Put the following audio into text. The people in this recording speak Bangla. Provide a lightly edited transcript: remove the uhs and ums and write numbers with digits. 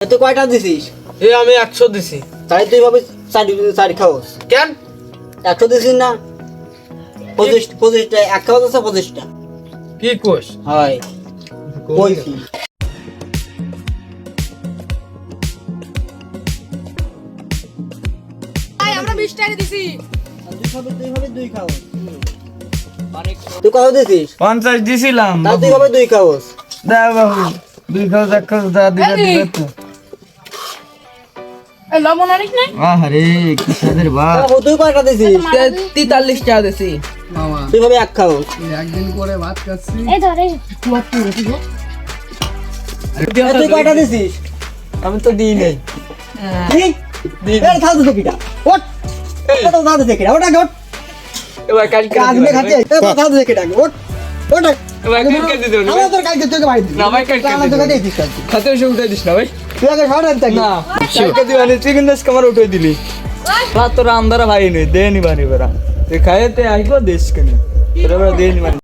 তুই কয়টা দিছিস? আমি 100 দিছি। তাই তুই ভাবে চারি খাওস কেন 100 দিছিস না? 25টা এক খাওয়া আছে 25টা। কি কোস? হয় কইছি ভাই আমরা 20 টাকা দিছি। দুই খাও। তুই কত দিছিস? 50 দিছিলাম। তাই তুই ভাবে দুই খাওস। দা বাবু 2 খাও এক খাও দা দিবা দিবা তো। এই লবণ অনেক নাই? আরে কি সাদের বাপ। তুই কয়টা দিছিস? 43 টাকা দিছি। মামা তুই ভাবে এক খাওস। একদিন করে ভাত খাচ্ছি। এই ধরে তুই কয়টা দিছিস? আমি তো দিই নাই। কি? এই খাও তো কিটা ওট এটা তো দাদা থেকে ওটা ওট এবার কালকে কাজে খাচ্ছে এটা দাদা থেকে ডাক ওট ওট এবার কালকে দিতে হবে। আমার তোর কালকে তোকে বাড়ি দিই না ভাই কালকে আমার তোকে দিয়ে দিস খাতে এসে উঠে দিস না ভাই। তুই আগে খাওয়া দেখ না কালকে দিবানি চিকেন দেশ কামার উঠে দিলি। রাত তোরা আন্দারা ভাই নই দেনি বানি বেরা তুই খাইতে আইবো দেশ কেন তোরা দেনি বানি